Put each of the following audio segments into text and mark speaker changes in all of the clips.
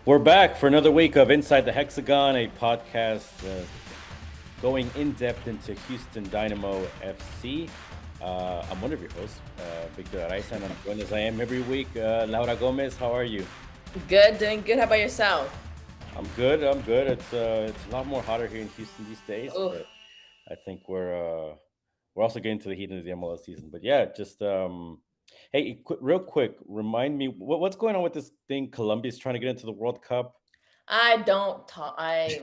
Speaker 1: We're back for another week of Inside the Hexagon, a podcast going in depth into Houston Dynamo FC. I'm one of your hosts, Victor Araiza, and I'm joined as I am every week. Laura Gomez, how are you?
Speaker 2: Good, doing good. How about yourself?
Speaker 1: I'm good. I'm good. It's a lot more hotter here in Houston these days,
Speaker 2: Oh,
Speaker 1: but I think we're also getting to the heat of the MLS season. But yeah, just hey, real quick, remind me what's going on with this thing? Colombia's trying to get into the World Cup.
Speaker 2: I don't talk. I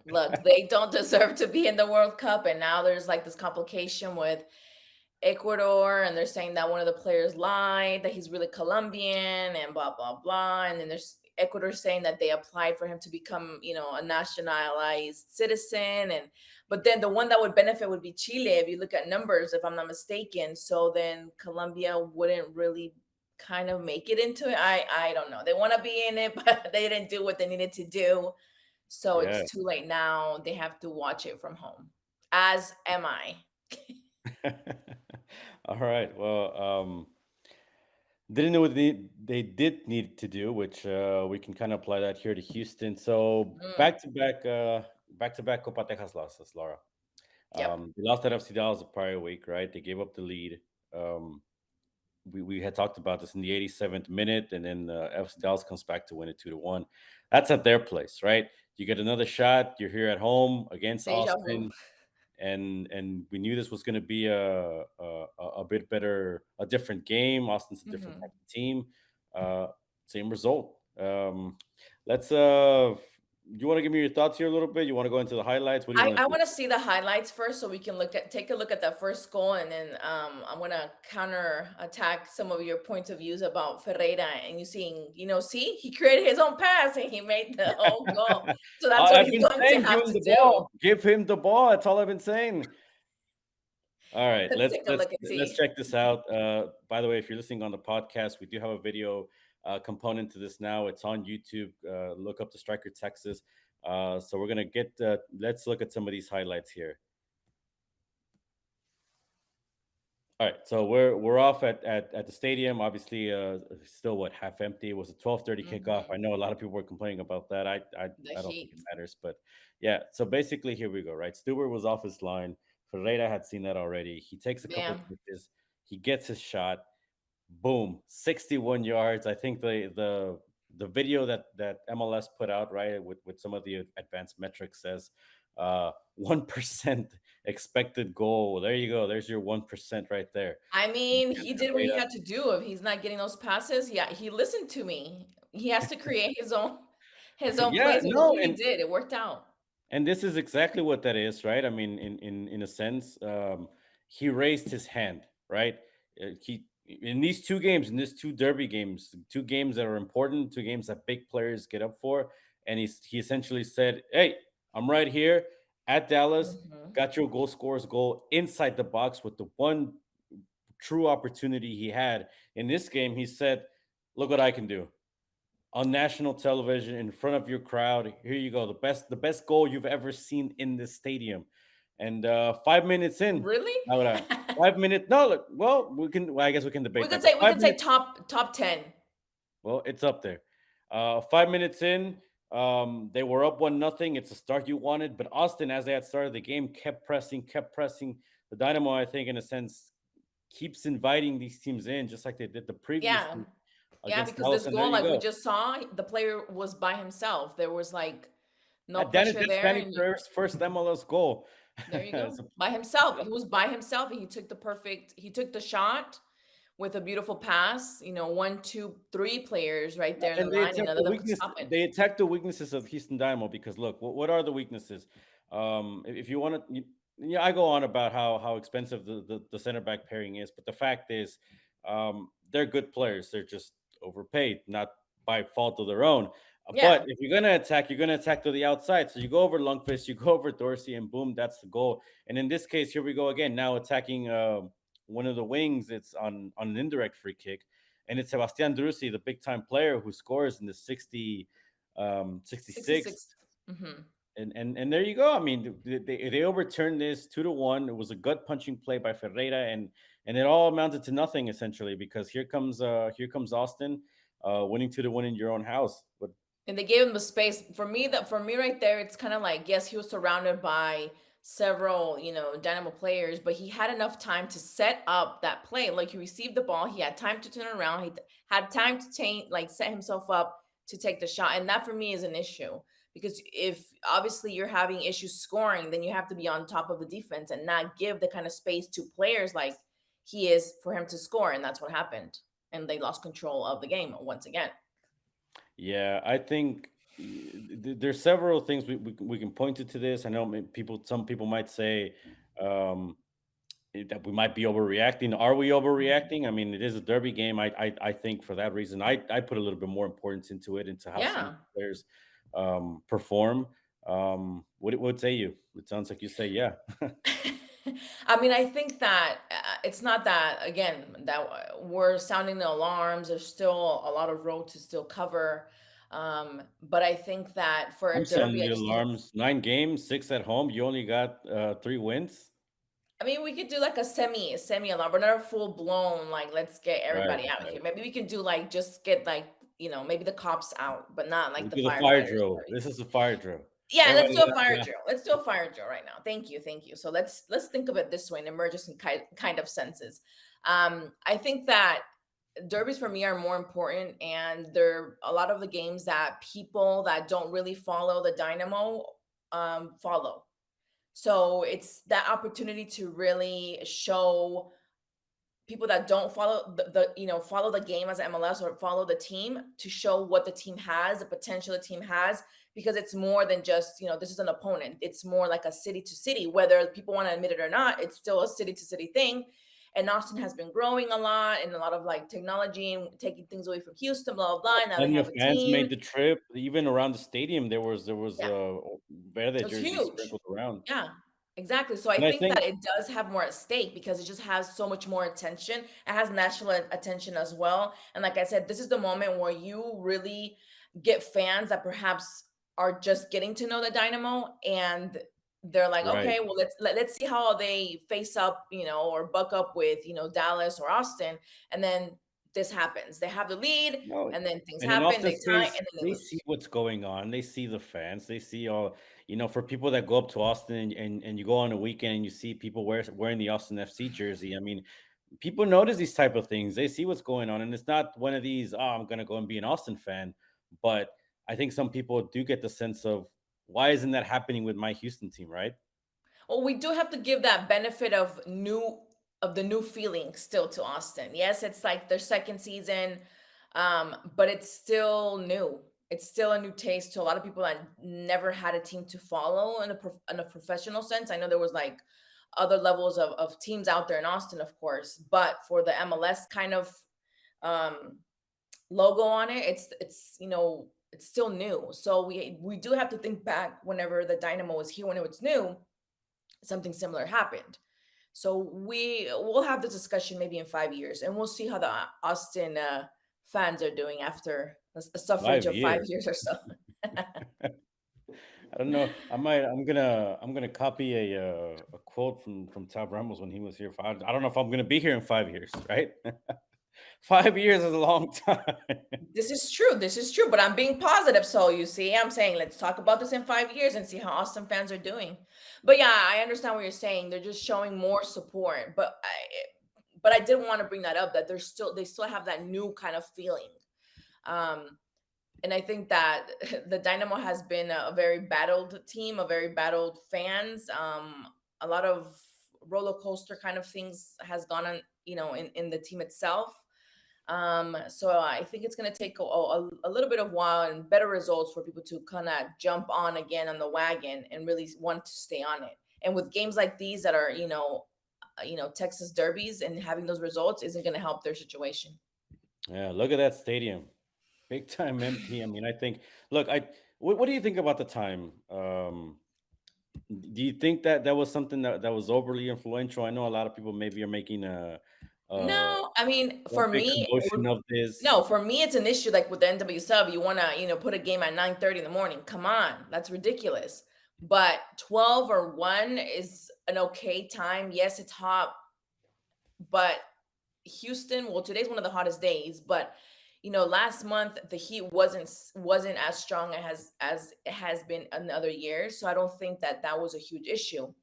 Speaker 2: look. They don't deserve to be in the World Cup, and now there's like this complication with Ecuador, and they're saying that one of the players lied, that he's really Colombian, and blah blah blah. And then there's Ecuador saying that they applied for him to become, a nationalized citizen, and but then the one that would benefit would be Chile if you look at numbers, if I'm not mistaken. So then Colombia wouldn't really kind of make it into it. I don't know. They want to be in it, but they didn't do what they needed to do. So
Speaker 1: Yeah.
Speaker 2: it's too late now. They have to watch it from home. As am I.
Speaker 1: All right. Well, didn't know what they did need to do, which we can kind of apply that here to Houston. So
Speaker 2: Mm,
Speaker 1: back to back Copa Tejas losses, Laura.
Speaker 2: yep.
Speaker 1: They lost at FC Dallas the prior week, right? They gave up the lead. Um, we had talked about this in the 87th minute, and then FC Dallas comes back to win it 2-1. That's at their place, right? You get another shot. You're here at home against
Speaker 2: Deja vu.
Speaker 1: Austin, and we knew this was going to be a bit better, a different game. Austin's a different
Speaker 2: Mhm.
Speaker 1: type of team. Uh, Same result. Let's you want to give me your thoughts here a little bit? You want to go into the highlights? What do you want
Speaker 2: I
Speaker 1: to do?
Speaker 2: want to see the highlights first so we can take a look at that first goal, and then I'm gonna counter attack some of your points of views about Ferreira, and you seeing, see, he created his own pass and he made the own goal. So that's what
Speaker 1: I've
Speaker 2: he's
Speaker 1: been
Speaker 2: going to
Speaker 1: saying, give
Speaker 2: have
Speaker 1: him
Speaker 2: to
Speaker 1: the
Speaker 2: do.
Speaker 1: ball. Give him the ball. That's all I've been saying. All right,
Speaker 2: Let's take a look and
Speaker 1: let's
Speaker 2: see.
Speaker 1: check this out. By the way, if you're listening on the podcast, we do have a video component to this now. It's on YouTube. Look up the Striker Texas. So we're gonna get. Let's look at some of these highlights here. All right, so we're off at the stadium. Obviously, still what half empty. It was a 12:30 kickoff. I
Speaker 2: Hmm.
Speaker 1: know a lot of people were complaining about that.
Speaker 2: The
Speaker 1: I don't think it
Speaker 2: heat.
Speaker 1: matters, but yeah. So basically, here we go. Right, Stewart was off his line. Ferreira had seen that already. He takes a couple
Speaker 2: Bam.
Speaker 1: touches. He gets his shot. Boom, 61 yards. I think the video that MLS put out, right, with some of the advanced metrics says 1% expected goal. There you go. There's your 1% right there.
Speaker 2: I mean,
Speaker 1: And
Speaker 2: he did what he
Speaker 1: Herrera.
Speaker 2: had to do. If he's not getting those passes, yeah, he listened to me. He has to create his own
Speaker 1: Yeah,
Speaker 2: plays, and look
Speaker 1: no,
Speaker 2: what he did. It worked out.
Speaker 1: and this is exactly what that is, right? I mean, in a sense, he raised his hand, right? He in these two games, in these two derby games, two games that are important, two games that big players get up for, and he essentially said, "Hey, I'm right here at Dallas.
Speaker 2: Mhm.
Speaker 1: Got your goal scorer's goal inside the box with the one true opportunity he had in this game." He said, "Look what I can do." On national television in front of your crowd. Here you go, the best goal you've ever seen in this stadium. And 5 minutes in,
Speaker 2: Really?
Speaker 1: Laura, 5 minutes. No, look, well, I guess we can
Speaker 2: We
Speaker 1: debate
Speaker 2: could
Speaker 1: that, but
Speaker 2: say we
Speaker 1: five
Speaker 2: could say
Speaker 1: minutes.
Speaker 2: top 10.
Speaker 1: Well, it's up there. 5 minutes in, they were up 1-0. It's a start you wanted, but Austin, as they had started the game, kept pressing, kept pressing. The Dynamo, I think, in a sense, keeps inviting these teams in, just like they did the previous
Speaker 2: Yeah.
Speaker 1: week
Speaker 2: Yeah,
Speaker 1: against
Speaker 2: because
Speaker 1: Dallas.
Speaker 2: this
Speaker 1: And there
Speaker 2: goal,
Speaker 1: you
Speaker 2: like we
Speaker 1: go.
Speaker 2: just saw, the player was by himself. There was like no pressure
Speaker 1: That's
Speaker 2: there,
Speaker 1: Danny
Speaker 2: and
Speaker 1: Pereira's first MLS goal.
Speaker 2: there you go.
Speaker 1: So-
Speaker 2: By himself. He was by himself, and he took the shot with a beautiful pass. One, two, three players right there in the
Speaker 1: and they
Speaker 2: line, and
Speaker 1: attack
Speaker 2: none
Speaker 1: the
Speaker 2: of them could
Speaker 1: weakness.
Speaker 2: stop it.
Speaker 1: They attack the weaknesses of Houston Dynamo because look, what are the weaknesses? If you want to, yeah, I go on about how expensive the center back pairing is, but the fact is, they're good players. They're just overpaid, not by fault of their own. But
Speaker 2: Yeah.
Speaker 1: if you're gonna attack, you're gonna attack to the outside. So you go over Lundqvist, you go over Dorsey, and boom, that's the goal. And in this case, here we go again. Now attacking one of the wings. It's on an indirect free kick, and it's Sebastian Drusi, the big time player who scores in the 66th.
Speaker 2: 66. Hmm.
Speaker 1: And there you go. I mean, they overturned this 2-1. It was a gut punching play by Ferreira, and it all amounted to nothing essentially because here comes Austin, winning 2-1 in your own house.
Speaker 2: And they gave him the space. For me right there, it's kind of like, yes, he was surrounded by several, Dynamo players, but he had enough time to set up that play. Like, he received the ball, he had time to turn around, had time to set himself up to take the shot. And that for me is an issue, because if obviously you're having issues scoring, then you have to be on top of the defense and not give the kind of space to players like he is for him to score. And that's what happened. And they lost control of the game once again.
Speaker 1: Yeah, I think there's several things we can point to this. I know some people might say um, that we might be overreacting. Are we
Speaker 2: Mhm.
Speaker 1: overreacting? I mean, it is a derby game. I think for that reason, I put a little bit more importance into it, into how some of
Speaker 2: Yeah.
Speaker 1: the players perform. What say you? It sounds like you say yeah.
Speaker 2: I mean, I think that it's not that, again, that we're sounding the alarms. There's still a lot of road to still cover. But I think that for
Speaker 1: I'm
Speaker 2: a derby,
Speaker 1: sounding
Speaker 2: I
Speaker 1: the
Speaker 2: just think,
Speaker 1: alarms. 9 games, 6 at home. You only got 3 wins.
Speaker 2: I mean, we could do like a semi alarm, but not a full blown, like, let's get
Speaker 1: Right,
Speaker 2: everybody out
Speaker 1: right.
Speaker 2: here. Maybe we can do like, just get like, maybe the cops out, but not like
Speaker 1: We
Speaker 2: the
Speaker 1: do the fire
Speaker 2: firefighters.
Speaker 1: drill. This is a fire drill.
Speaker 2: Yeah, let's
Speaker 1: Everybody,
Speaker 2: do a fire
Speaker 1: yeah,
Speaker 2: drill. Let's do a fire drill right now. Thank you, thank you. So let's think of it this way, in emergency kind of senses. I think that derbies for me are more important, and they're a lot of the games that people that don't really follow the Dynamo follow. So it's that opportunity to really show people that don't follow follow the game as MLS or follow the team, to show what the team has, the potential the team has, because it's more than just, this is an opponent. It's more like a city to city, whether people want to admit it or not. It's still a city to city thing. And Austin has been growing a lot, and a lot of like technology and taking things away from Houston, blah blah blah. Now they
Speaker 1: plenty
Speaker 2: have
Speaker 1: of
Speaker 2: a
Speaker 1: fans made
Speaker 2: team.
Speaker 1: the trip. Even around the stadium, there was
Speaker 2: Yeah,
Speaker 1: Verde
Speaker 2: it was
Speaker 1: jerseys
Speaker 2: huge.
Speaker 1: sprinkled around.
Speaker 2: Yeah, exactly. So I
Speaker 1: And I
Speaker 2: think
Speaker 1: think
Speaker 2: that it does have more at stake, because it just has so much more attention. It has national attention as well. And like I said, this is the moment where you really get fans that perhaps are just getting to know the Dynamo, and they're like,
Speaker 1: right.
Speaker 2: okay, well, let's see how they face up, or buck up with, Dallas or Austin, and then this happens. They have the lead,
Speaker 1: No,
Speaker 2: and then things
Speaker 1: and in
Speaker 2: happen. They
Speaker 1: Austin's
Speaker 2: tie,
Speaker 1: case,
Speaker 2: and then they
Speaker 1: they see
Speaker 2: lose.
Speaker 1: what's going on. They see the fans. They see all, for people that go up to Austin and you go on a weekend and you see people wearing the Austin FC jersey. I mean, people notice these type of things. They see what's going on, and it's not one of these, oh, I'm gonna go and be an Austin fan. But I think some people do get the sense of, why isn't that happening with my Houston team, right?
Speaker 2: Well, we do have to give that benefit of the new feeling still to Austin. Yes, it's like their second season, but it's still new. It's still a new taste to a lot of people that never had a team to follow in a professional sense. I know there was like other levels of teams out there in Austin, of course, but for the MLS kind of um, logo on it, it's still new. So we do have to think back whenever the Dynamo was here when it was new, something similar happened. So we'll have this discussion maybe in 5 years, and we'll see how the Austin fans are doing after a suffrage
Speaker 1: Five
Speaker 2: of 5
Speaker 1: years.
Speaker 2: years or so.
Speaker 1: I don't know. I'm gonna copy a quote from Tab Ramos when he was here. I don't know if I'm gonna be here in 5 years, right? 5 years is a long time.
Speaker 2: This is true. This is true. But I'm being positive. So you see, I'm saying let's talk about this in 5 years and see how Austin fans are doing. But yeah, I understand what you're saying. They're just showing more support. But I did want to bring that up, that they still have that new kind of feeling. Um, and I think that the Dynamo has been a very battled team, a very battled fans. A lot of roller coaster kind of things has gone on, in the team itself. So I think it's going to take a little bit of while and better results for people to kind of jump on again on the wagon and really want to stay on it. And with games like these that are, Texas derbies, and having those results isn't going to help their situation.
Speaker 1: Yeah, look at that stadium, big time empty. I mean, I think. Look, what do you think about the time? Do you think that that was something that was overly influential? I know a lot of people maybe are making a,
Speaker 2: No, I mean,
Speaker 1: a
Speaker 2: for
Speaker 1: big
Speaker 2: me,
Speaker 1: commotion of this.
Speaker 2: no, for me, it's an issue. Like with the NW sub, you want to, put a game at 9:30 in the morning. Come on, that's ridiculous. But 12 or 1 is an okay time. Yes, it's hot, but Houston, well, today's one of the hottest days, but last month the Heat wasn't as strong as it has been in other years. So I don't think that that was a huge issue.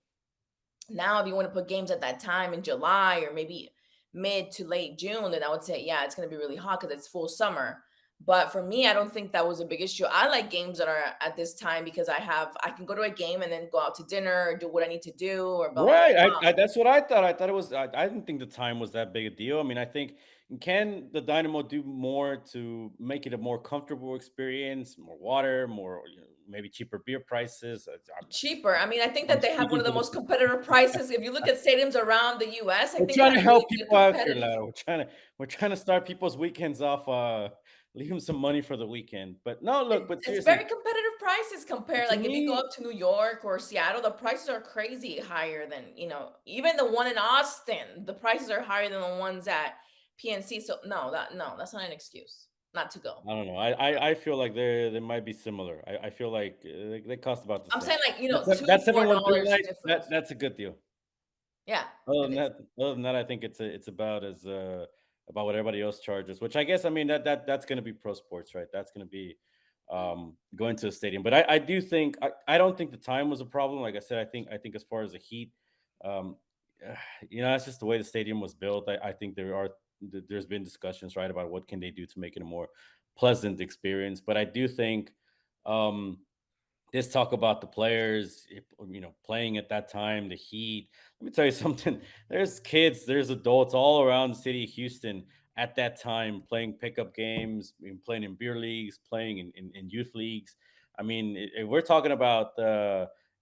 Speaker 2: Now, if you want to put games at that time in July or maybe mid to late June, then I would say, yeah, it's going to be really hot because it's full summer. But for me, I don't think that was a big issue. I like games that are at this time because I can go to a game and then go out to dinner or do what I need to do or blah blah
Speaker 1: Right.
Speaker 2: blah.
Speaker 1: I that's what I thought. I thought it was. I didn't think the time was that big a deal. I mean, I think can the Dynamo do more to make it a more comfortable experience? More water, more maybe cheaper beer prices.
Speaker 2: Cheaper. I mean, I think
Speaker 1: I'm
Speaker 2: that they have one
Speaker 1: speaking
Speaker 2: of
Speaker 1: to
Speaker 2: the
Speaker 1: the.
Speaker 2: most competitive prices. If you look at stadiums around the US, I
Speaker 1: We're
Speaker 2: think it
Speaker 1: trying to
Speaker 2: has
Speaker 1: help
Speaker 2: really good
Speaker 1: people out here,
Speaker 2: competitive.
Speaker 1: Lado. We're trying to start people's weekends off. Leave them some money for the weekend. But no, look. But
Speaker 2: It's very
Speaker 1: seriously,
Speaker 2: competitive prices compared.
Speaker 1: to
Speaker 2: Like if you go
Speaker 1: me,
Speaker 2: up to New York or Seattle, the prices are crazy higher than, even the one in Austin, the prices are higher than the ones at PNC. So no, that's not an excuse not to go.
Speaker 1: I don't know. I feel like they might be similar. I feel like they cost about the
Speaker 2: I'm
Speaker 1: same.
Speaker 2: saying like,
Speaker 1: That's
Speaker 2: two,
Speaker 1: that
Speaker 2: four
Speaker 1: 7-1
Speaker 2: dollars
Speaker 1: night.
Speaker 2: difference.
Speaker 1: That's a good deal.
Speaker 2: Yeah,
Speaker 1: Other
Speaker 2: it
Speaker 1: than
Speaker 2: is.
Speaker 1: that, I think it's about as about what everybody else charges. Which I guess I mean that's going to be pro sports, right? That's going to be going to a stadium. But I do think I don't think the time was a problem. Like I said, I think as far as the heat, um, that's just the way the stadium was built. I think there's been discussions right about what can they do to make it a more pleasant experience. But I do think. Um, Let's talk about the players, playing at that time, the Heat. Let me tell you something. There's kids, there's adults all around the city of Houston at that time playing pickup games, playing in beer leagues, playing in youth leagues. I mean, we're talking about,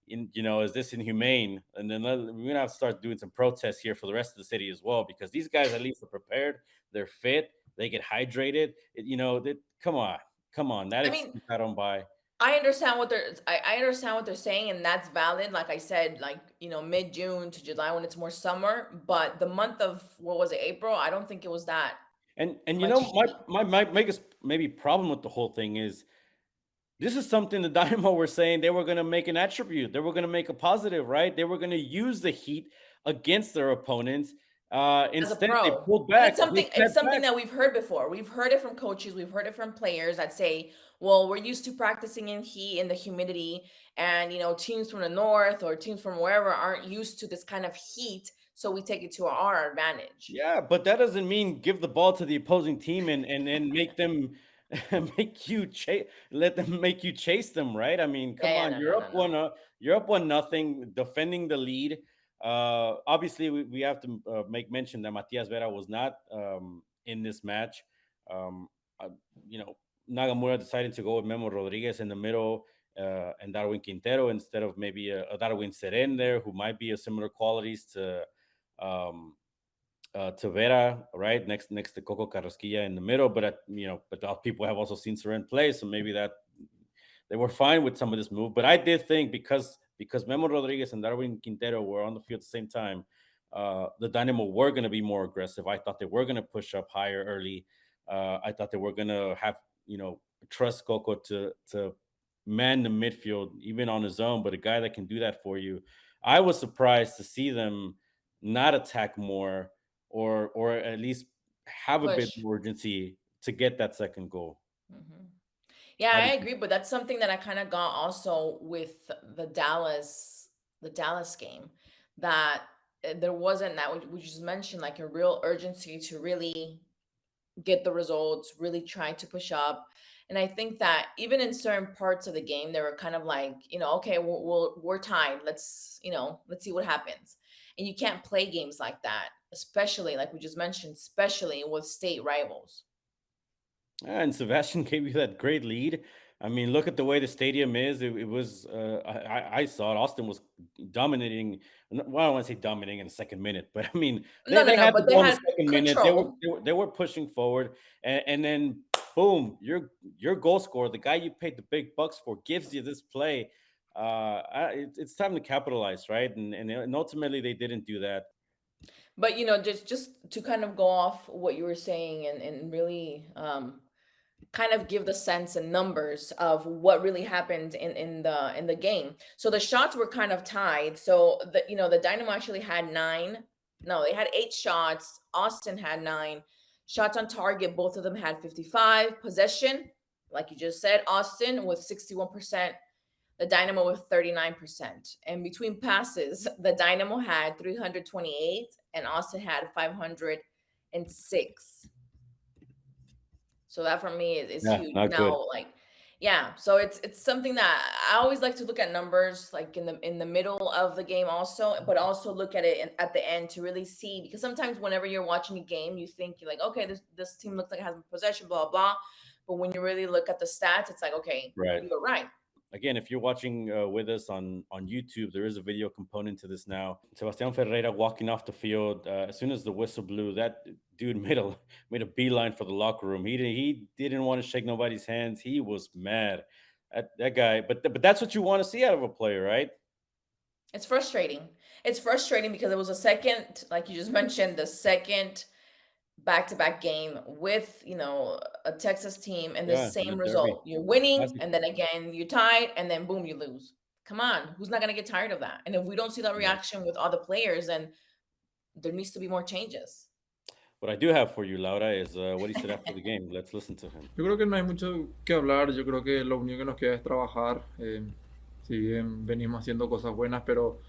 Speaker 1: is this inhumane? And then we're gonna have to start doing some protests here for the rest of the city as well, because these guys at least are prepared, they're fit, they get hydrated. Come on, that
Speaker 2: I mean,
Speaker 1: excuse I don't buy.
Speaker 2: I understand what they're saying, and that's valid. Like I said, like, mid June to July when it's more summer, but the month of, what was it, April? I don't think it was that
Speaker 1: And
Speaker 2: much
Speaker 1: my
Speaker 2: heat.
Speaker 1: my biggest maybe problem with the whole thing is this is something the Dynamo were saying they were going to make an attribute. They were going to make a positive, right? They were going to use the Heat against their opponents.
Speaker 2: As a
Speaker 1: Instead, they
Speaker 2: pro.
Speaker 1: pulled
Speaker 2: And
Speaker 1: back. They
Speaker 2: it's
Speaker 1: stepped
Speaker 2: something
Speaker 1: back.
Speaker 2: that we've heard before. We've heard it from coaches, we've heard it from players that say, "Well, we're used to practicing in heat, in the humidity, and teams from the north or teams from wherever aren't used to this kind of heat, so we take it to our advantage."
Speaker 1: Yeah, but that doesn't mean give the ball to the opposing team and then make them make you chase let them make you chase them, right? I mean,
Speaker 2: Yeah,
Speaker 1: come
Speaker 2: yeah,
Speaker 1: on,
Speaker 2: no, no, no, no.
Speaker 1: you're up 1-0, defending the lead. Obviously, we have to make mention that Matias Vera was not in this match. Um, uh, you know, Nagamura decided to go with Memo Rodriguez in the middle and Darwin Quintero instead of maybe a Darwin Seren there, who might be of similar qualities um, to Vera, right next to Coco Carrasquilla in the middle. But people have also seen Seren play, so maybe that they were fine with some of this move. But I did think because Memo Rodriguez and Darwin Quintero were on the field at the same time, the Dynamo were going to be more aggressive. I thought they were going to push up higher early. I thought they were going to have trust Coco to man the midfield even on his own, but a guy that can do that for you. I was surprised to see them not attack more or at least have a bit
Speaker 2: Push.
Speaker 1: more urgency to get that second goal.
Speaker 2: Mhm. Yeah,
Speaker 1: How
Speaker 2: I
Speaker 1: did you?
Speaker 2: agree, but that's something that I kind of got also with the Dallas game, that there wasn't that we just mentioned, like a real urgency to really get the results, really trying to push up. And I think that even in certain parts of the game, they were kind of like, okay, we're tied. Let's see what happens. And you can't play games like that, especially like we just mentioned, especially with state rivals.
Speaker 1: And Sebastian gave you that great lead. I mean, look at the way the stadium is. It was. I saw it. Austin was dominating. Well, I don't want to say dominating in the second minute, but I mean,
Speaker 2: No, no,
Speaker 1: they
Speaker 2: no,
Speaker 1: had the
Speaker 2: but they
Speaker 1: ball in the
Speaker 2: had
Speaker 1: second minute.
Speaker 2: control.
Speaker 1: They were pushing forward, and then boom, your goal scorer, the guy you paid the big bucks for, gives you this play. It's time to capitalize, right? And ultimately they didn't do that.
Speaker 2: But just to kind of go off what you were saying and really kind of give the sense and numbers of what really happened in the game. So the shots were kind of tied. So the Dynamo actually had nine. No, they had eight shots. Austin had nine. Shots on target, both of them had 55. Possession, like you just said, Austin with 61%, the Dynamo with 39%. And between passes, the Dynamo had 328 and Austin had 506. So that for me is
Speaker 1: Yeah,
Speaker 2: huge.
Speaker 1: not good.
Speaker 2: Now, like, yeah, so it's something that I always like to look at numbers like in the middle of the game also, but also look at it at the end to really see, because sometimes whenever you're watching a game, you think you're like, okay, this team looks like it has possession, blah blah. But when you really look at the stats, it's like, okay,
Speaker 1: Right.
Speaker 2: you were right.
Speaker 1: Again, if you're watching with us on YouTube, there is a video component to this now. Sebastian Ferreira walking off the field as soon as the whistle blew. That dude made a beeline for the locker room. He didn't want to shake nobody's hands. He was mad at that guy. But that's what you want to see out of a player, right?
Speaker 2: It's frustrating. It's frustrating because it was a second, like you just mentioned, the second back-to-back game with a Texas team and the
Speaker 1: Yeah, in
Speaker 2: same
Speaker 1: a derby.
Speaker 2: result. You're winning,
Speaker 1: Classic.
Speaker 2: and then again you tied, and then boom, you lose. Come on, who's not gonna get tired of that? And if we don't see that
Speaker 1: Right.
Speaker 2: reaction with all the players, then there needs to be more changes.
Speaker 1: What I do have for you, Laura, is what he said after the game. Let's listen to him.
Speaker 3: Yo creo que no hay mucho que hablar, yo creo que lo único que nos queda es trabajar. Si bien venimos haciendo cosas buenas, pero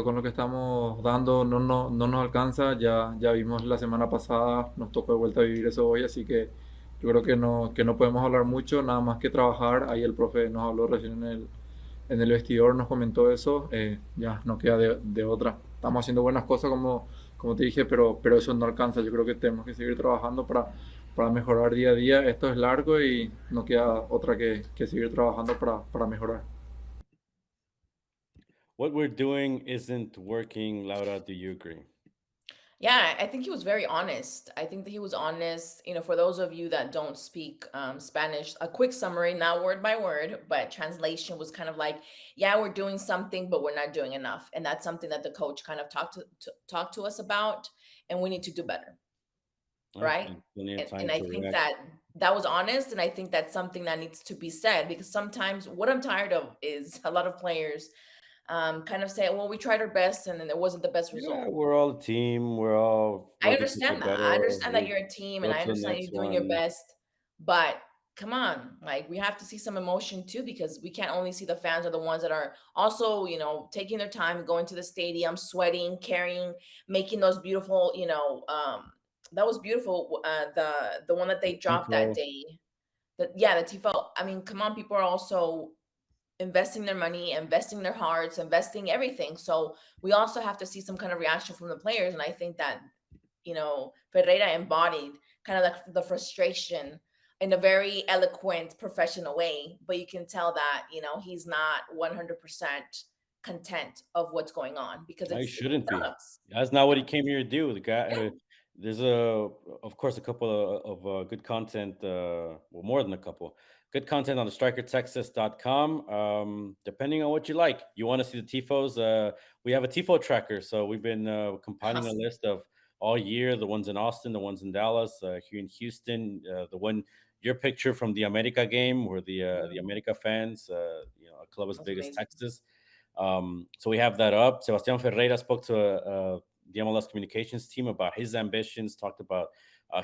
Speaker 3: con lo que estamos dando no nos alcanza. Ya vimos la semana pasada, nos tocó de vuelta vivir eso hoy, así que yo creo que no podemos hablar mucho, nada más que trabajar. Ahí el profe nos habló recién en el vestidor, nos comentó eso, ya no queda de otra. Estamos haciendo buenas cosas como te dije, pero eso no alcanza. Yo creo que tenemos que seguir trabajando para mejorar día a día. Esto es largo y no queda otra que seguir trabajando para mejorar.
Speaker 1: What we're doing isn't working, Laura. Do you agree?
Speaker 2: Yeah, I think he was very honest. I think that he was honest. For those of you that don't speak Spanish, a quick summary, not word by word, but translation was kind of like, yeah, we're doing something, but we're not doing enough. And that's something that the coach kind of talked to us about, and we need to do better,
Speaker 1: Right.
Speaker 2: right?
Speaker 1: And plenty of
Speaker 2: And
Speaker 1: time
Speaker 2: I
Speaker 1: to
Speaker 2: think
Speaker 1: react.
Speaker 2: that was honest, and I think that's something that needs to be said, because sometimes what I'm tired of is a lot of players kind of say, well, we tried our best and then it wasn't the best
Speaker 1: Yeah,
Speaker 2: result.
Speaker 1: we're all a team. We're all
Speaker 2: I
Speaker 1: looking to
Speaker 2: understand
Speaker 1: get
Speaker 2: that. I
Speaker 1: better.
Speaker 2: understand that
Speaker 1: We'll
Speaker 2: you're a team and
Speaker 1: go
Speaker 2: I
Speaker 1: to the
Speaker 2: understand
Speaker 1: next
Speaker 2: you're doing your
Speaker 1: one.
Speaker 2: best, but come on, like we have to see some emotion too, because we can't only see the fans are the ones that are also, taking their time, going to the stadium, sweating, carrying, making those beautiful, that was beautiful. The one that they dropped that
Speaker 1: Tifo.
Speaker 2: day. Yeah, the Tifo. I mean, come on, people are also investing their money, investing their hearts, investing everything. So we also have to see some kind of reaction from the players. And I think that, Ferreira embodied kind of like the frustration in a very eloquent, professional way. But you can tell that, he's not 100% content of what's going on, because
Speaker 1: I
Speaker 2: it
Speaker 1: shouldn't be.
Speaker 2: sucks.
Speaker 1: That's not what he
Speaker 2: Yeah.
Speaker 1: came here to do. The guy,
Speaker 2: Yeah.
Speaker 1: there's of course, a couple of good content. Well, more than a couple. Good content on the strikertexas.com. Depending on what you like, you want to see the tifos. We have a tifo tracker, so we've been compiling a
Speaker 2: Awesome.
Speaker 1: list of all year, the ones in Austin, the ones in Dallas, here in Houston, the one your picture from the America game, where the
Speaker 2: Mm,
Speaker 1: America fans, a club as
Speaker 2: that's
Speaker 1: big as
Speaker 2: amazing.
Speaker 1: Texas. So we have that up. Sebastian Ferreira spoke to the MLS communications team about his ambitions, talked about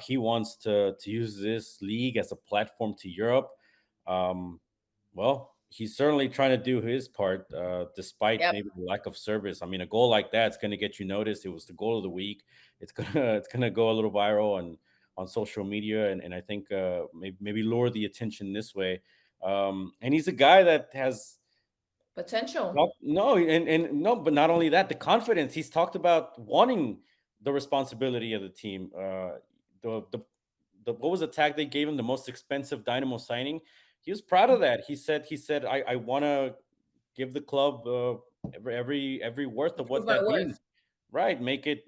Speaker 1: he wants to use this league as a platform to Europe. Um, well, he's certainly trying to do his part, despite
Speaker 2: Yep.
Speaker 1: maybe the lack of service. I mean, a goal like that's going to get you noticed. It was the goal of the week. It's gonna go a little viral on social media, and I think maybe lure the attention this way. And he's a guy that has
Speaker 2: Potential.
Speaker 1: well, no, and no, but not only that, the confidence. He's talked about wanting the responsibility of the team. The what was the tag they gave him? The most expensive Dynamo signing. He was proud of that. He said I want to give the club every worth of
Speaker 2: Prove
Speaker 1: what
Speaker 2: my
Speaker 1: that
Speaker 2: worth.
Speaker 1: means. Right, make it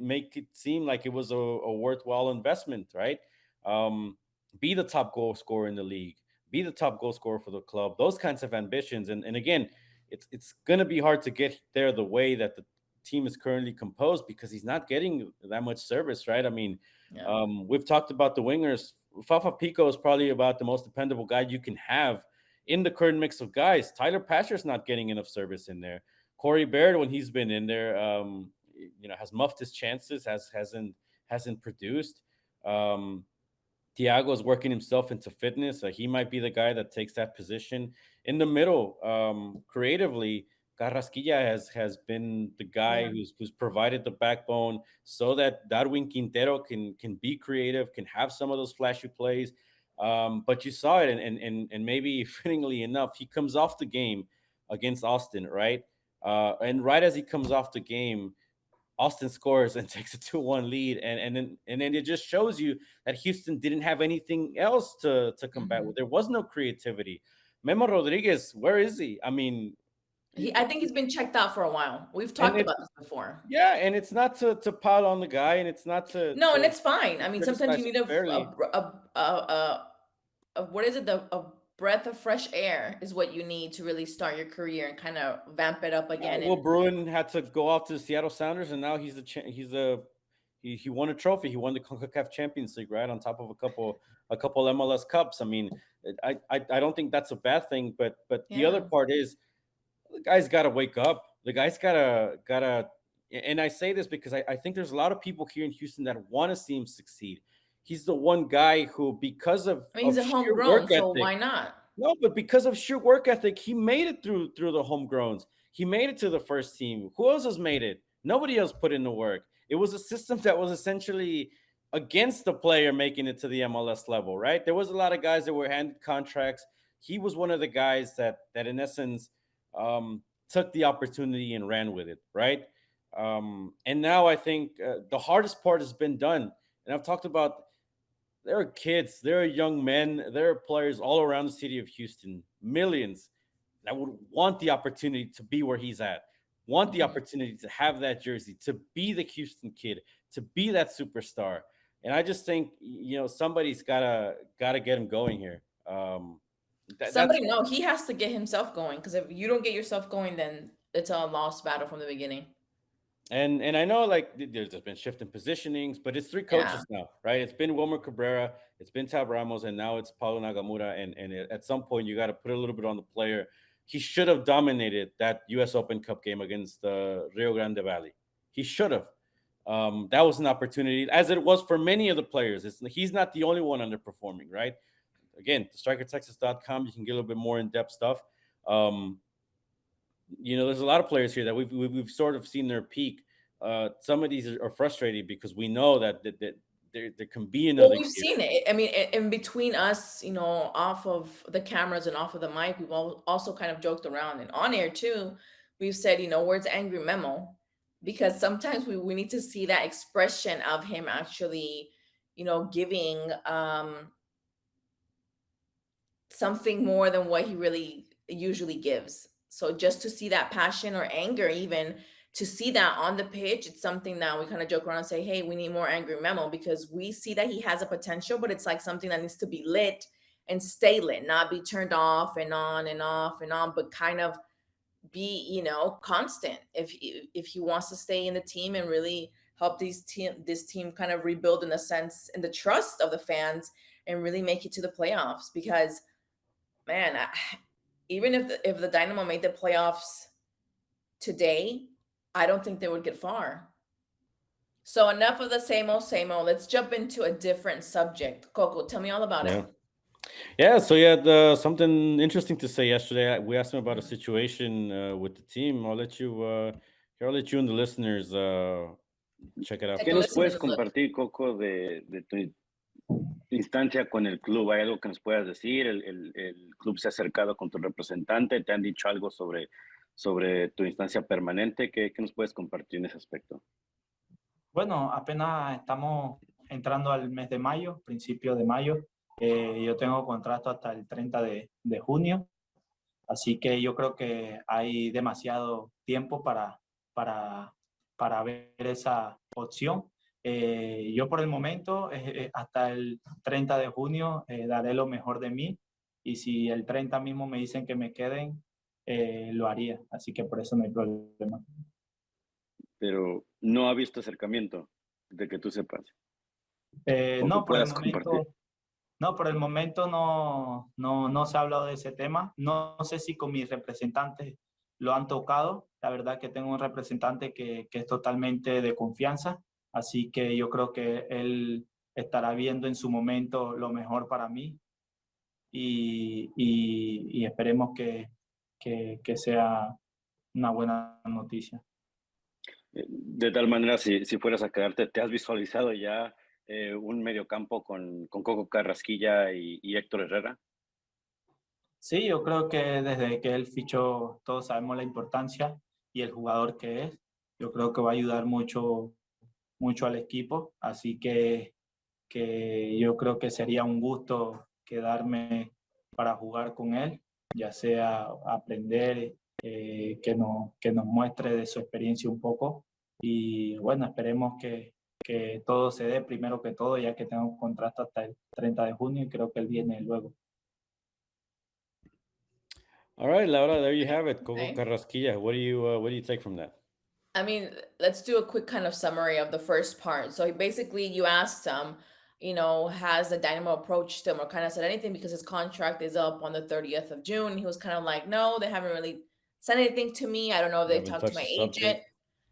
Speaker 1: seem like it was a worthwhile investment. Right, um, be the top goal scorer in the league, be the top goal scorer for the club. Those kinds of ambitions, and again, it's going to be hard to get there the way that the team is currently composed because he's not getting that much service, right? I mean,
Speaker 2: Yeah.
Speaker 1: we've talked about the wingers. Fafa Pico is probably about the most dependable guy you can have in the current mix of guys. Tyler Pasher's not getting enough service in there. Corey Baird, when he's been in there, has muffed his chances, hasn't produced. Thiago's working himself into fitness. He might be the guy that takes that position in the middle. Creatively, Carrasquilla has been the guy
Speaker 2: Yeah.
Speaker 1: who's provided the backbone so that Darwin Quintero can be creative, can have some of those flashy plays. But you saw it, and maybe fittingly enough, he comes off the game against Austin, right? And right as he comes off the game, Austin scores and takes a 2-1 lead, and then it just shows you that Houston didn't have anything else to combat with.
Speaker 2: Mhm.
Speaker 1: There was no creativity. Memo Rodriguez, where is he? I mean,
Speaker 2: I think he's been checked out for a while. We've
Speaker 1: and
Speaker 2: talked
Speaker 1: it's
Speaker 2: about this before.
Speaker 1: yeah, and it's not to pile on the guy, and it's not
Speaker 2: No, and
Speaker 1: to
Speaker 2: it's fine. I mean, sometimes you
Speaker 1: criticize
Speaker 2: need
Speaker 1: fairly.
Speaker 2: what is it? A breath of fresh air is what you need to really start your career and kind of vamp it up again.
Speaker 1: Will
Speaker 2: And
Speaker 1: Bruin had to go off to the Seattle Sounders, and now he won a trophy. He won the CONCACAF Champions League, right, on top of a couple MLS Cups. I mean, I don't think that's a bad thing, but the other
Speaker 2: yeah,
Speaker 1: part is the guy's got to wake up. The guy's gotta. And I say this because I think there's a lot of people here in Houston that want to see him succeed. He's the one guy who, because
Speaker 2: I mean,
Speaker 1: of
Speaker 2: he's a
Speaker 1: sheer work
Speaker 2: homegrown, so
Speaker 1: ethic,
Speaker 2: why not?
Speaker 1: no, but because of sheer work ethic, he made it through the homegrowns. He made it to the first team. Who else has made it? Nobody else put in the work. It was a system that was essentially against the player making it to the MLS level, right? There was a lot of guys that were handed contracts. He was one of the guys that in essence took the opportunity and ran with it, right? And now I think the hardest part has been done. And I've talked about there are kids, there are young men, there are players all around the city of Houston, millions that would want the opportunity to be where he's at, want the
Speaker 2: Mhm.
Speaker 1: opportunity to have that jersey, to be the Houston kid, to be that superstar. And I just think somebody's gotta get him going here. That's
Speaker 2: Somebody, no, he has to get himself going because if you don't get yourself going, then it's a lost battle from the beginning.
Speaker 1: and I know like there's been shifting positionings, but it's three
Speaker 2: Yeah.
Speaker 1: coaches now, right? It's been Wilmer Cabrera, it's been Tab Ramos, and now it's Paulo Nagamura. And at some point, you got to put a little bit on the player. He should have dominated that U.S. Open Cup game against the Rio Grande Valley. He should have. That was an opportunity, as it was for many of the players. He's not the only one underperforming, right? Again, strikertexas.com, you can get a little bit more in-depth stuff. Um, there's a lot of players here that we've sort of seen their peak. Some of these are frustrating because we know that there can be
Speaker 2: Well,
Speaker 1: another
Speaker 2: we've
Speaker 1: gear.
Speaker 2: seen it. I mean, in between us, off of the cameras and off of the mic, we've also kind of joked around and on air too. We've said, where's Angry Memo? Because sometimes we need to see that expression of him actually, giving something more than what he really usually gives. So just to see that passion or anger, even to see that on the pitch, it's something that we kind of joke around and say, hey, we need more Angry Memo because we see that he has a potential, but it's like something that needs to be lit and stay lit, not be turned off and on and off and on, but kind of be, constant if he wants to stay in the team and really help this team kind of rebuild in the sense and the trust of the fans and really make it to the playoffs because man, even if the Dynamo made the playoffs today, I don't think they would get far. So enough of the same old, same old. Let's jump into a different subject. Coco, tell me all about it.
Speaker 1: Yeah. Yeah, so you had something interesting to say yesterday. We asked him about a situation with the team. I'll let you and the listeners check it out
Speaker 2: Take
Speaker 4: ¿Qué
Speaker 2: a
Speaker 4: nos
Speaker 1: first.
Speaker 2: listen to
Speaker 4: puedes
Speaker 2: this look.
Speaker 4: compartir, Coco, de tu instancia con el club? ¿Hay algo que nos puedas decir? ¿El club se ha acercado con tu representante? ¿Te han dicho algo sobre tu instancia permanente? ¿Qué nos puedes compartir en ese aspecto?
Speaker 5: Bueno, apenas estamos entrando al mes de mayo, principio de mayo. Yo tengo contrato hasta el 30 de junio, así que yo creo que hay demasiado tiempo para ver esa opción. Yo por el momento, hasta el 30 de junio, daré lo mejor de mí y si el 30 mismo me dicen que me queden, lo haría, así que por eso no hay problema.
Speaker 4: Pero no ha visto acercamiento de que tú sepas. O
Speaker 5: No,
Speaker 4: que puedas compartir.
Speaker 5: por el momento no se ha hablado de ese tema. No sé si con mis representantes lo han tocado. La verdad que tengo un representante que es totalmente de confianza, así que yo creo que él estará viendo en su momento lo mejor para mí y esperemos que sea una buena noticia.
Speaker 4: De tal manera, si fueras a quedarte, ¿te has visualizado ya un mediocampo con Coco Carrasquilla y Héctor Herrera?
Speaker 5: Sí, yo creo que desde que él fichó, todos sabemos la importancia y el jugador que es. Yo creo que va a ayudar mucho, mucho al equipo, así que yo creo que sería un gusto quedarme para jugar con él, ya sea aprender, que nos muestre de su experiencia un poco. Y bueno, esperemos que todo se dé primero que todo, ya que tengo un contrato hasta el 30 de junio y creo que él viene luego.
Speaker 1: All right, Laura, there you have it. Coco
Speaker 2: Okay.
Speaker 1: Carrasquilla. What do you take from that?
Speaker 2: I mean, let's do a quick kind of summary of the first part. So basically, you asked him, has the Dynamo approached him or kind of said anything because his contract is up on the 30th of June? He was kind of like, no, they haven't really said anything to me. I don't know if
Speaker 1: We
Speaker 2: they
Speaker 1: haven't
Speaker 2: talked to
Speaker 1: touched
Speaker 2: my
Speaker 1: the
Speaker 2: agent.
Speaker 1: subject.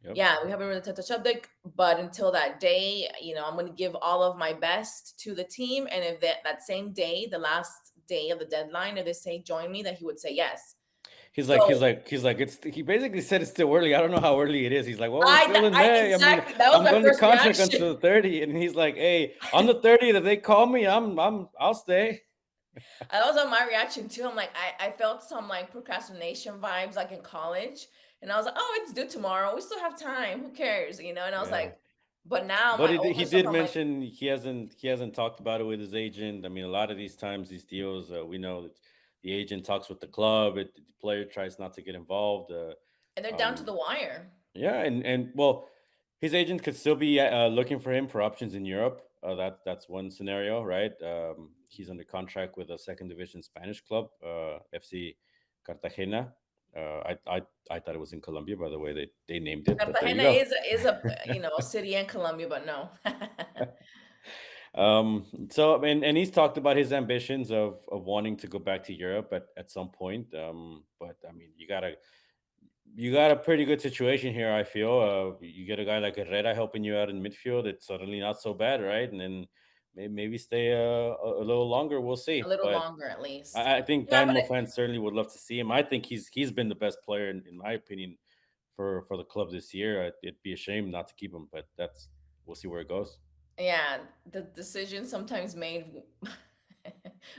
Speaker 1: Yep.
Speaker 2: Yeah, we haven't really touched the subject, but until that day, I'm going to give all of my best to the team. And if that same day, the last day of the deadline, if they say join me, that he would say yes.
Speaker 1: He's like,
Speaker 2: So
Speaker 1: he basically said it's still early. I don't know how early it is. He's like, well, we're still in May. I mean,
Speaker 2: exactly, that was
Speaker 1: I'm
Speaker 2: my
Speaker 1: under
Speaker 2: first
Speaker 1: contract
Speaker 2: reaction.
Speaker 1: until the 30. And he's like, hey, on the 30th, if they call me, I'll stay.
Speaker 2: That was on my reaction too. I'm like, I felt some like procrastination vibes like in college. And I was like, oh, it's due tomorrow. We still have time. Who cares? And I was
Speaker 1: Yeah.
Speaker 2: like, but now
Speaker 1: But
Speaker 2: my
Speaker 1: he
Speaker 2: older self,
Speaker 1: did
Speaker 2: I'm like,
Speaker 1: mention he hasn't talked about it with his agent. I mean, a lot of these times, these deals, we know that the agent talks with the club. The player tries not to get involved.
Speaker 2: and they're down to
Speaker 1: Um,
Speaker 2: the wire.
Speaker 1: yeah, and well, his agent could still be looking for him for options in Europe. That's one scenario, right? He's under contract with a second division Spanish club, FC Cartagena. I thought it was in Colombia, by the way. They named it, but there you
Speaker 2: Cartagena
Speaker 1: go.
Speaker 2: is a a city in Colombia, but no.
Speaker 1: So and he's talked about his ambitions of wanting to go back to Europe at some point. But I mean, you got a pretty good situation here. I feel you get a guy like Herrera helping you out in midfield. It's suddenly not so bad, right? And then maybe stay a little longer. We'll
Speaker 2: A
Speaker 1: see.
Speaker 2: little
Speaker 1: But
Speaker 2: longer at least.
Speaker 1: I think
Speaker 2: Yeah, but
Speaker 1: Dynamo fans certainly would love to see him. I think he's been the best player in my opinion for the club this year. It'd be a shame not to keep him, but we'll see where it goes.
Speaker 2: yeah, the decision sometimes made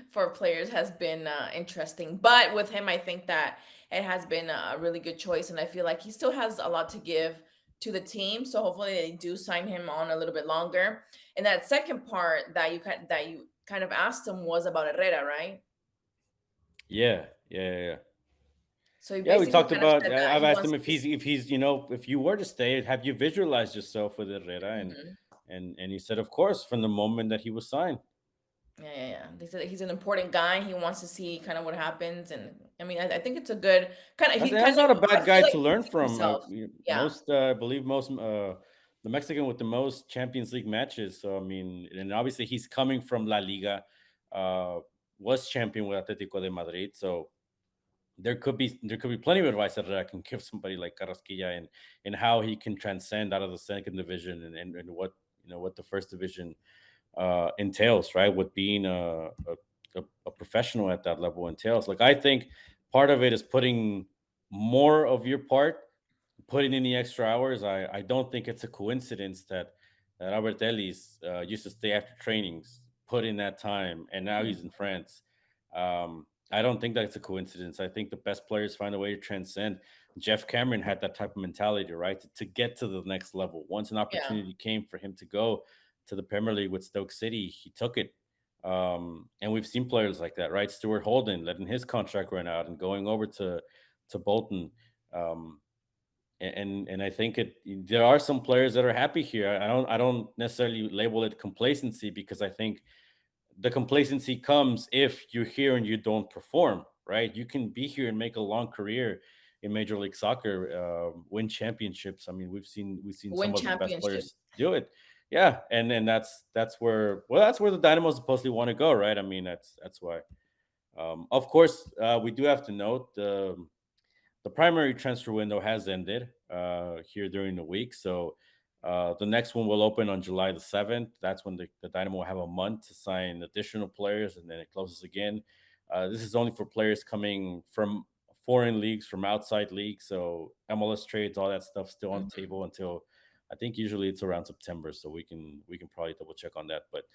Speaker 2: for players has been interesting. But with him, I think that it has been a really good choice, and I feel like he still has a lot to give to the team. So hopefully they do sign him on a little bit longer. And that second part that you kind of asked him was about Herrera, right?
Speaker 1: Yeah.
Speaker 2: So he
Speaker 1: Yeah, we
Speaker 2: basically
Speaker 1: talked
Speaker 2: kind of
Speaker 1: about.
Speaker 2: said that
Speaker 1: I've
Speaker 2: he
Speaker 1: asked
Speaker 2: wants
Speaker 1: him
Speaker 2: to.
Speaker 1: if he's if you were to stay, have you visualized yourself with Herrera? And
Speaker 2: Mhm.
Speaker 1: and he said, of course, from the moment that he was signed.
Speaker 2: Yeah. They said he's an important guy. He wants to see kind of what happens, and I mean, I think it's a good kind of. He kind
Speaker 1: That's
Speaker 2: of.
Speaker 1: not a
Speaker 2: I
Speaker 1: bad
Speaker 2: feel
Speaker 1: guy
Speaker 2: like
Speaker 1: to
Speaker 2: he
Speaker 1: learn
Speaker 2: sees
Speaker 1: from.
Speaker 2: himself. Yeah,
Speaker 1: Most, I believe, most the Mexican with the most Champions League matches. So I mean, and obviously he's coming from La Liga, uh, was champion with Atletico de Madrid. So there could be plenty of advice that I can give somebody like Carrasquilla and how he can transcend out of the second division and what what the first division entails, right? What being a professional at that level entails. Like I think part of it is putting more of your part, putting in the extra hours. I don't think it's a coincidence that Albert Ellis used to stay after trainings, put in that time, and now
Speaker 2: Mhm.
Speaker 1: he's in France. I don't think that's a coincidence. I think the best players find a way to transcend. Jeff Cameron had that type of mentality, right? To get to the next level. Once an
Speaker 2: Yeah,
Speaker 1: opportunity came for him to go to the Premier League with Stoke City, he took it. And we've seen players like that, right? Stuart Holden letting his contract run out and going over to Bolton. Um, and I think there are some players that are happy here. I don't necessarily label it complacency because I think the complacency comes if you're here and you don't perform, right? You can be here and make a long career in Major League Soccer, win championships. I mean, we've seen
Speaker 2: win
Speaker 1: some of the best
Speaker 2: championship.
Speaker 1: players do it. Yeah, and that's where the Dynamo supposedly want to go, right? I mean, that's why. Of course, we do have to note the primary transfer window has ended here during the week, so The next one will open on July the 7th. That's when the Dynamo will have a month to sign additional players, and then it closes again. This is only for players coming from foreign leagues, from outside leagues. So MLS trades, all that stuff, still on the
Speaker 2: Mhm.
Speaker 1: table until I think usually it's around September. So we can probably double check on that. But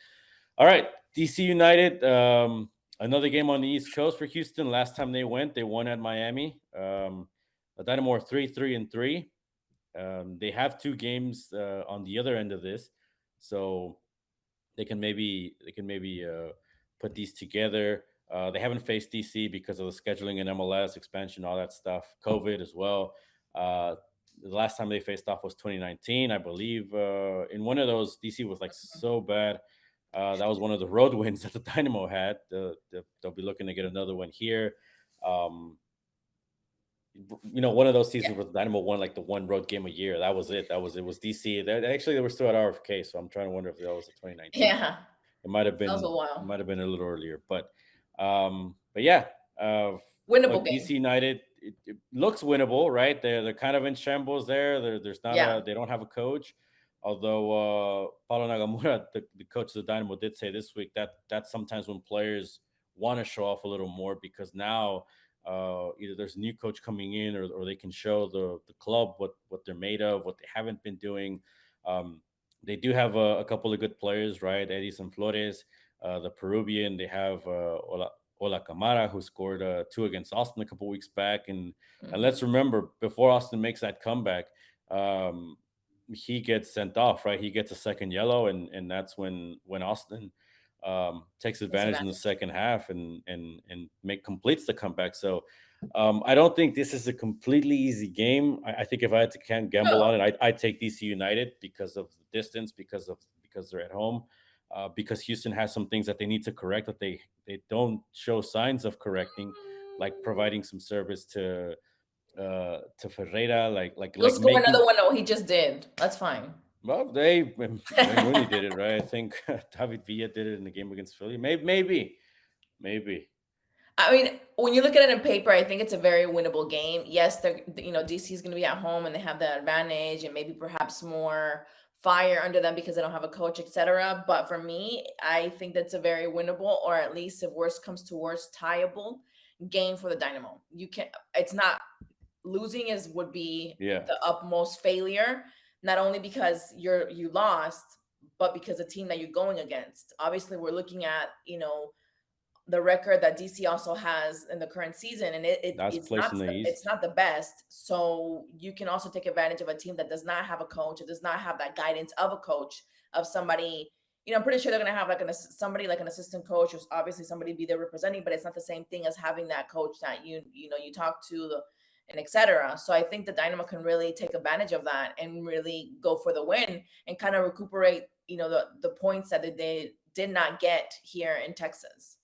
Speaker 1: all right, DC United. Another game on the East Coast for Houston. Last time they went, they won at Miami. The Dynamo are 3-3-3. They have two games on the other end of this, so they can maybe put these together. They haven't faced DC because of the scheduling in MLS expansion, all that stuff, COVID as well. Uh, the last time they faced off was 2019, I believe. In one of those, DC was like so bad. That was one of the road wins that the Dynamo had. They'll be looking to get another one here. Um, one of those
Speaker 2: Yeah.
Speaker 1: seasons where the Dynamo won like the one road game a year. That was it. It was DC. Actually, they were still at RFK, so I'm trying to wonder if that was a 2019.
Speaker 2: Yeah,
Speaker 1: It might have
Speaker 2: that was
Speaker 1: been
Speaker 2: a while.
Speaker 1: a little earlier, but yeah.
Speaker 2: Winnable
Speaker 1: Look, DC
Speaker 2: game.
Speaker 1: United, it looks winnable, right? They're kind of in shambles there. There's not
Speaker 2: Yeah.
Speaker 1: they don't have a coach. Although Paulo Nagamura, the coach of the Dynamo, did say this week that that's sometimes when players want to show off a little more because now either there's a new coach coming in or they can show the club what they're made of, what they haven't been doing. Um, they do have a couple of good players, right? Edison Flores, the Peruvian. They have Ola Camara, who scored two against Austin a couple weeks back. And let's
Speaker 2: Mhm.
Speaker 1: remember, before Austin makes that comeback, um, he gets sent off, right? He gets a second yellow, and that's when Austin takes
Speaker 2: Takes
Speaker 1: advantage in the
Speaker 2: advantage.
Speaker 1: second half and make completes the comeback. So I don't think this is a completely easy game. I think if I had to can gamble on
Speaker 2: No.
Speaker 1: it, I'd take DC United because of the distance, because they're at home, because Houston has some things that they need to correct that they don't show signs of correcting, like providing some service to Ferreira,
Speaker 2: He'll
Speaker 1: like
Speaker 2: score
Speaker 1: making.
Speaker 2: another one. No, he just did. That's fine.
Speaker 1: Well, they Wayne Rooney did it, right? I think David Villa did it in the game against Philly. Maybe.
Speaker 2: I mean, when you look at it in paper, I think it's a very winnable game. Yes, DC is going to be at home and they have the advantage and maybe perhaps more fire under them because they don't have a coach, etc. But for me, I think that's a very winnable, or at least if worst comes to worst, tieable game for the Dynamo. You can It's not losing is would be
Speaker 1: Yeah,
Speaker 2: the utmost failure, not only because you lost, but because the team that you're going against. Obviously, we're looking at the record that DC also has in the current season, and
Speaker 1: last place in the
Speaker 2: it's
Speaker 1: East.
Speaker 2: not the best. So you can also take advantage of a team that does not have a coach, it does not have that guidance of a coach, of somebody. I'm pretty sure they're gonna have like somebody like an assistant coach, or obviously somebody be there representing, but it's not the same thing as having that coach that you talk to and etc. So I think the Dynamo can really take advantage of that and really go for the win and kind of recuperate, the points that they did not get here in Texas.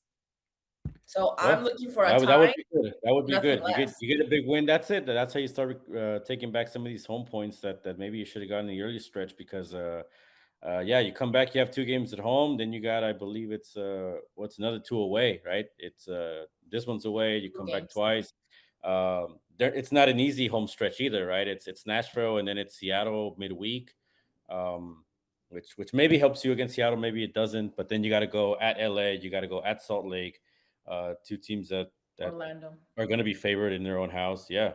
Speaker 2: So I'm
Speaker 1: Well,
Speaker 2: looking for a
Speaker 1: that would
Speaker 2: tie,
Speaker 1: be good. That would be
Speaker 2: nothing
Speaker 1: good.
Speaker 2: less.
Speaker 1: You get a big win. That's it. That's how you start taking back some of these home points that maybe you should have gotten in the early stretch because yeah, you come back, you have two games at home, then you got, I believe it's what's another two away, right? It's this one's away, you
Speaker 2: Two
Speaker 1: come back
Speaker 2: games.
Speaker 1: twice. There it's not an easy home stretch either, right? It's Nashville and then it's Seattle midweek. Um which maybe helps you against Seattle, maybe it doesn't, but then you got to go at LA, you got to go at Salt Lake, two teams that
Speaker 2: Orlando.
Speaker 1: are going to be favored in their own house. Yeah.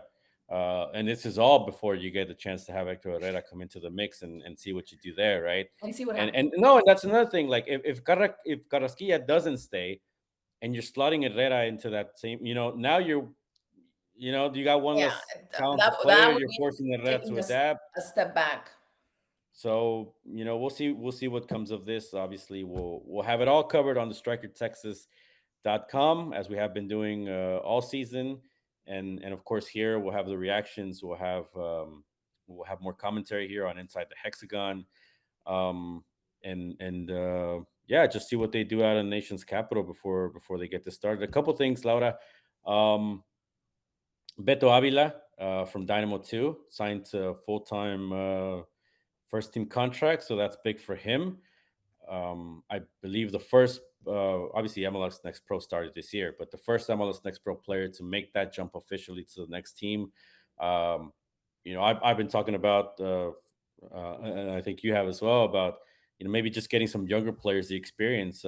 Speaker 1: And this is all before you get the chance to have Hector Herrera come into the mix and see what you do there, right?
Speaker 2: And see what
Speaker 1: And
Speaker 2: happens.
Speaker 1: no, and that's another thing. Like if Carrasquilla doesn't stay, and you're slotting Herrera into that same, now you got one
Speaker 2: Yeah,
Speaker 1: less
Speaker 2: that
Speaker 1: talented player.
Speaker 2: that would
Speaker 1: You're
Speaker 2: be
Speaker 1: forcing Herrera to
Speaker 2: taking
Speaker 1: adapt.
Speaker 2: a step back.
Speaker 1: So we'll see what comes of this. Obviously, we'll have it all covered on the strikertexas.com as we have been doing all season, and of course here we'll have the reactions. We'll have more commentary here on Inside the Hexagon, and yeah, just see what they do out in the nation's capital before they get this started. A couple things, Laura. Um, Beto Avila from Dynamo 2 signed a full time first team contract, so that's big for him. I believe the first, obviously, MLS Next Pro started this year, but the first MLS Next Pro player to make that jump officially to the next team. I've been talking about and I think you have as well, about maybe just getting some younger players the experience.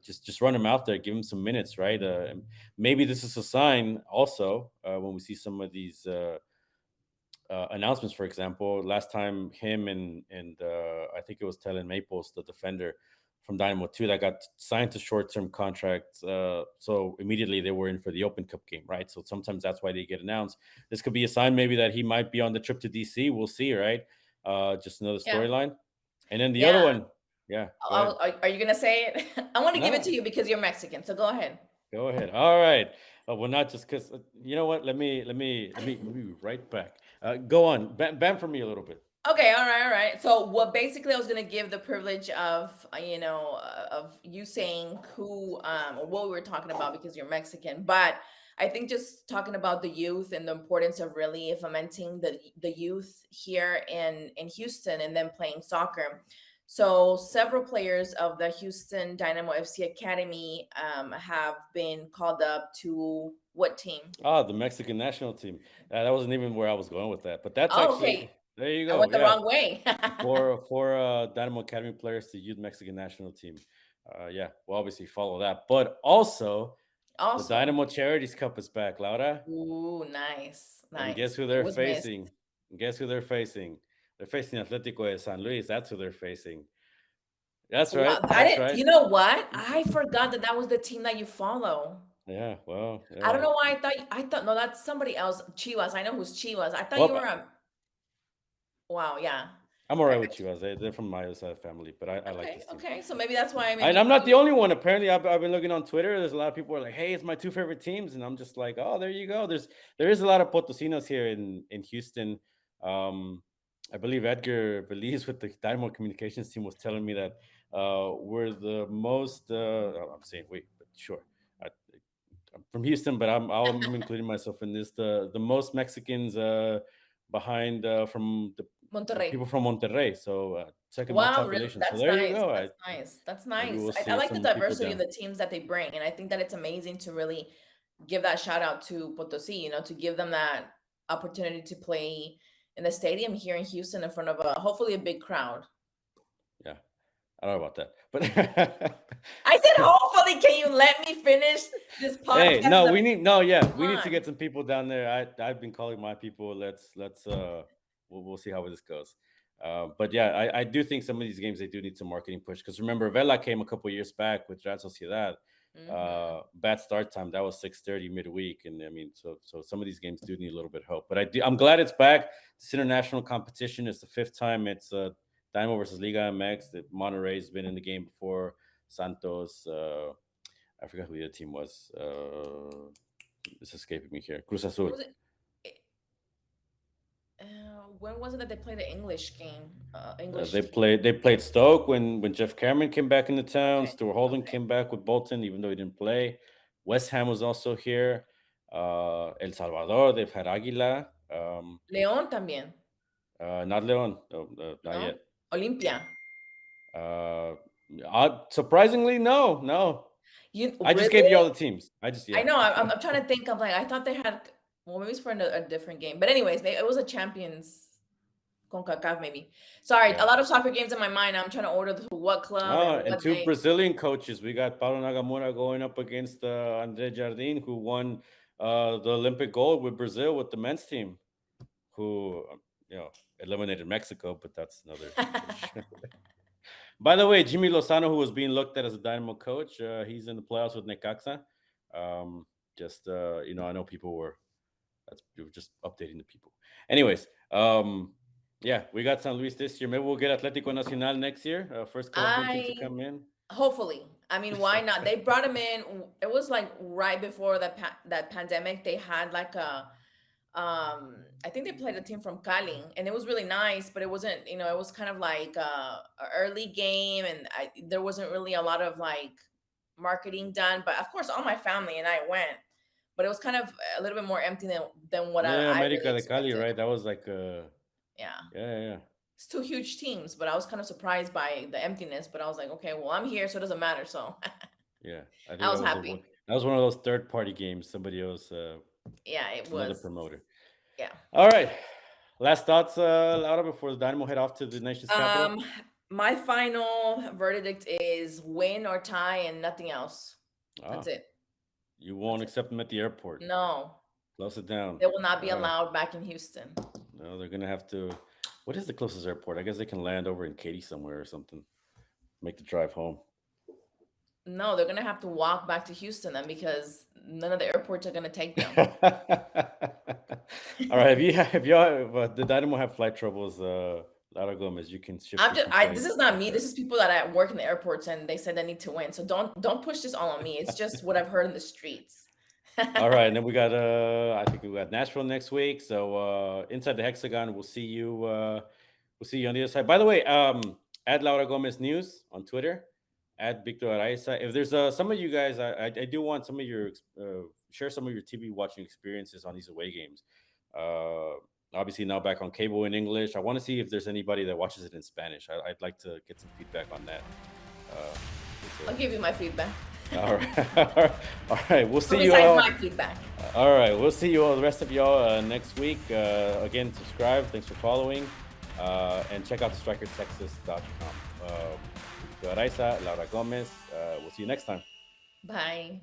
Speaker 1: Just run them out there, give them some minutes, right? And maybe this is a sign also when we see some of these announcements. For example, last time him and I think it was Telen Maples, the defender from Dynamo 2, that got signed to short-term contracts. So immediately they were in for the Open Cup game, right? So sometimes that's why they get announced. This could be a sign maybe that he might be on the trip to DC. We'll see, right? Just another
Speaker 2: Yeah.
Speaker 1: storyline. And then the
Speaker 2: Yeah.
Speaker 1: other one, yeah. Go ahead.
Speaker 2: Are you gonna say it? I want to give it to
Speaker 1: No,
Speaker 2: you because you're Mexican. So go ahead.
Speaker 1: go ahead. All right. Well, not just because you know what. Let me be right back. Go on, bam for me a little bit.
Speaker 2: Okay, all right. So what basically I was gonna give the privilege of of you saying who or what we were talking about because you're Mexican, but I think just talking about the youth and the importance of really fomenting the youth here in Houston and then playing soccer. So several players of the Houston Dynamo FC Academy have been called up to what team?
Speaker 1: Ah, the Mexican national team. That wasn't even where I was going with that, but that's
Speaker 2: Oh,
Speaker 1: actually
Speaker 2: okay.
Speaker 1: there you
Speaker 2: I
Speaker 1: go.
Speaker 2: went the
Speaker 1: Yeah,
Speaker 2: wrong way.
Speaker 1: for Dynamo Academy players to youth Mexican national team. Yeah, we'll obviously follow that, but also the
Speaker 2: Also.
Speaker 1: Dynamo Charities Cup is back, Laura.
Speaker 2: Ooh, nice,
Speaker 1: And guess
Speaker 2: nice.
Speaker 1: who
Speaker 2: It
Speaker 1: they're
Speaker 2: was missed.
Speaker 1: facing? Guess who they're facing? They're facing Atletico de San Luis. That's who they're facing. That's right.
Speaker 2: Wow, I
Speaker 1: That's
Speaker 2: didn't.
Speaker 1: right.
Speaker 2: You know what? I forgot that that was the team that you follow.
Speaker 1: Yeah. Well.
Speaker 2: I don't
Speaker 1: Yeah.
Speaker 2: know why I thought no, that's somebody else. Chivas. I know who's Chivas. I thought you were
Speaker 1: Well,
Speaker 2: a. Wow. Yeah.
Speaker 1: I'm all right
Speaker 2: I-
Speaker 1: with you, they're from my other side of the family, but I like
Speaker 2: okay.
Speaker 1: this team.
Speaker 2: Okay. So maybe that's why maybe
Speaker 1: And
Speaker 2: you
Speaker 1: I'm not
Speaker 2: thought
Speaker 1: the
Speaker 2: you.
Speaker 1: only one. Apparently, I've been looking on Twitter. There's a lot of people who are like, "Hey, it's my two favorite teams," and I'm just like, "Oh, there you go." There is a lot of Potosinos here in Houston. Um, I believe Edgar Belize with the Dynamo Communications team was telling me that we're the most. I'm saying wait, but sure. I, I'm from Houston, but I'm including myself in this. The most Mexicans behind from the
Speaker 2: Monterrey.
Speaker 1: people from Monterrey. So second most
Speaker 2: Wow, really?
Speaker 1: population. So
Speaker 2: That's
Speaker 1: there you
Speaker 2: nice.
Speaker 1: go.
Speaker 2: That's nice. That's
Speaker 1: Maybe
Speaker 2: nice.
Speaker 1: we'll
Speaker 2: I
Speaker 1: see
Speaker 2: like the
Speaker 1: some people
Speaker 2: diversity of
Speaker 1: down.
Speaker 2: the teams that they bring, and I think that it's amazing to really give that shout out to Potosi. To give them that opportunity to play in the stadium here in Houston in front of a hopefully a big crowd.
Speaker 1: Yeah, I don't know about that, but
Speaker 2: I said, hopefully, can you let me finish this
Speaker 1: hey,
Speaker 2: podcast?
Speaker 1: no, we need to
Speaker 2: On.
Speaker 1: get some people down there. I've been calling my people. Let's we'll see how this goes. But yeah, I do think some of these games they do need some marketing push because remember Vela came a couple years back with Real Sociedad.
Speaker 2: Mhm.
Speaker 1: Bad start time. That was 6:30 midweek, and I mean, so some of these games do need a little bit of help. But I'm glad it's back. This international competition is the fifth time it's Dynamo versus Liga MX. That Monterrey's been in the game before. Santos. I forgot who the other team was. It's escaping me here. Cruz
Speaker 2: What
Speaker 1: Azul.
Speaker 2: was it? When was it that they played the English game? English
Speaker 1: They
Speaker 2: team.
Speaker 1: played Stoke when Jeff Cameron came back into town.
Speaker 2: Okay.
Speaker 1: Stuart Holden
Speaker 2: Okay.
Speaker 1: came back with Bolton, even though he didn't play. West Ham was also here. El Salvador, they've had Aguila.
Speaker 2: León también,
Speaker 1: Not Leon, no, not
Speaker 2: ¿no?
Speaker 1: yet.
Speaker 2: Olimpia.
Speaker 1: Uh, Surprisingly, no.
Speaker 2: You
Speaker 1: I just gave
Speaker 2: really?
Speaker 1: you all the teams.
Speaker 2: I
Speaker 1: Yeah.
Speaker 2: know. I'm trying to think. I'm like, I thought they had. Well, maybe it's for a different game. But anyways, maybe it was a Champions CONCACAF. Maybe. Sorry, a
Speaker 1: Yeah.
Speaker 2: lot of soccer games in my mind. I'm trying to order what club and
Speaker 1: And
Speaker 2: what
Speaker 1: two
Speaker 2: day.
Speaker 1: Brazilian coaches. We got Paulo Nagamura going up against Andre Jardim, who won the Olympic gold with Brazil with the men's team, who eliminated Mexico, but that's another. By the way, Jimmy Losano, who was being looked at as a Dynamo coach, he's in the playoffs with Necaxa. I know people were just updating the people. Anyways, yeah, we got San Luis this year. Maybe we'll get Atlético Nacional next year. First Colombian team to
Speaker 2: I
Speaker 1: come in.
Speaker 2: hopefully. I mean, why not? They brought him in. It was like right before that pandemic. They had like a I think they played a team from Cali and it was really nice, but it wasn't, it was kind of like a early game and there wasn't really a lot of like marketing done. But of course, all my family and I went, but it was kind of a little bit more empty than what
Speaker 1: Yeah,
Speaker 2: I
Speaker 1: America
Speaker 2: really
Speaker 1: de Cali,
Speaker 2: expected.
Speaker 1: right? That was like,
Speaker 2: Yeah.
Speaker 1: yeah.
Speaker 2: It's two huge teams, but I was kind of surprised by the emptiness, but I was like, okay, well, I'm here, so it doesn't matter. So
Speaker 1: Yeah, I think
Speaker 2: I was happy.
Speaker 1: that was one of those third party games. Somebody else,
Speaker 2: Yeah, it
Speaker 1: another
Speaker 2: was.
Speaker 1: promoter.
Speaker 2: Yeah.
Speaker 1: All right, Last thoughts, Laura, before the Dynamo head off to the nation's capital.
Speaker 2: My final verdict is win or tie and nothing else. That's it.
Speaker 1: You won't accept them at the airport.
Speaker 2: No,
Speaker 1: Close it down.
Speaker 2: they will not be allowed back in Houston.
Speaker 1: No, they're gonna have to. What is the closest airport? I guess they can land over in Katy somewhere or something. Make the drive home.
Speaker 2: No, they're gonna have to walk back to Houston then because none of the airports are gonna take them.
Speaker 1: All right. If y'all the Dynamo have flight troubles, Laura Gomez, you can ship.
Speaker 2: This is not me. This is people that work in the airports and they said they need to win. So don't push this all on me. It's just what I've heard in the streets.
Speaker 1: All right, and then we got I think we got Nashville next week. So inside the Hexagon, we'll see you on the other side. By the way, at Laura Gomez News on Twitter, at Victor Araiza. If there's some of you guys, I do want some of your share some of your TV watching experiences on these away games. Obviously now back on cable in English. I want to see if there's anybody that watches it in Spanish. I'd like to get some feedback on that.
Speaker 2: I'll give you my feedback.
Speaker 1: All right. All right. We'll see you
Speaker 2: Besides
Speaker 1: all.
Speaker 2: my feedback.
Speaker 1: All right. We'll see you all, the rest of y'all, next week. Again, subscribe. Thanks for following. And check out strikertexas.com. Araiza, Laura Gomez. We'll see you next time.
Speaker 2: Bye.